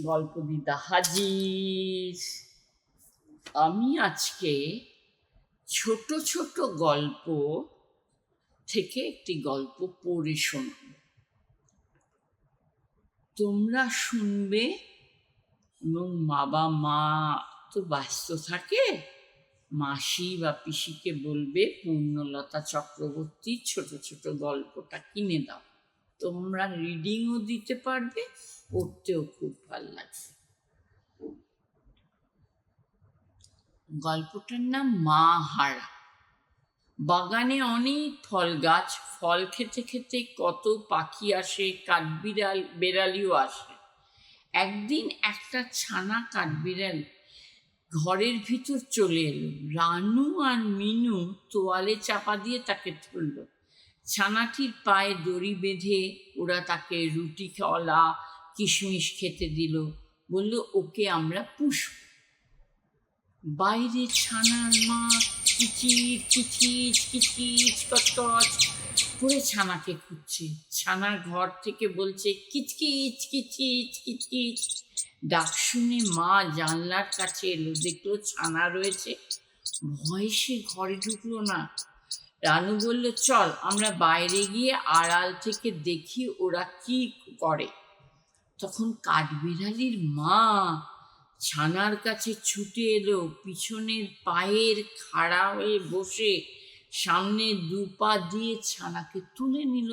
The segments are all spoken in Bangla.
গল্প দিদা হাজির। আমি আজকে ছোট ছোট গল্প থেকে একটি গল্প পড়ে শোনাব, তোমরা শুনবে এবং বাবা মা তো ব্যস্ত থাকে, মাসি বা পিসিকে বলবে পূর্ণলতা চক্রবর্তীর ছোট ছোট গল্পটা কিনে দাও, তোমরা রিডিংও দিতে পারবে, পড়তেও খুব ভালো লাগবে। গল্পটার নাম মা হারা। বাগানে অনেক ফল গাছ, ফল খেতে খেতে কত পাখি আসে, কাঠবিড়াল বেড়ালিও আসে। একদিন একটা ছানা কাঠবিড়াল ঘরের ভিতর চলে এলো। রানু আর মিনু তোয়ালে চাপা দিয়ে তাকে ধরল। ছানাটির পায়ে দড়ি বেঁধে ওরা তাকে রুটি কলা কিশমিশ খেতে দিল, বলল ওকে আমরা পুষব। বাইরে ছানার মা কিচির কিচির কিচির কচকচ করে ছানাকে খুঁজছে। ছানার ঘর থেকে বলছে কিচকিচ কিচিচ কিচকিচ। ডাক শুনে মা জানলার কাছে এলো, দেখলো ছানা রয়েছে। ভয়ে সে ঘরে ঢুকলো না। রানু বলল চল আমরা বাইরে গিয়ে আড়াল থেকে দেখি ওরা কি করে। তখন কাঠবিড়ালির মা ছানার কাছে ছুটে এলো, পিছনের পায়ের খাড়া হয়ে বসে সামনে দু পা দিয়ে ছানাকে তুলে নিল।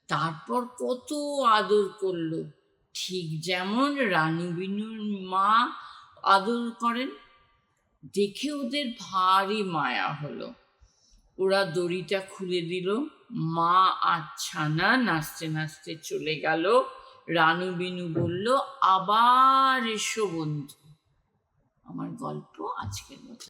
তারপর কত আদর করলো, ঠিক যেমন রানু বিনুর মা আদর করেন। দেখে ওদের ভারী মায়া হলো। ওরা দড়িটা খুলে দিল। মা আর ছানা নাচতে নাচতে চলে গেল। রানু বিনু বলল আবার এসো বন্ধু। আমার গল্প আজকের মতো।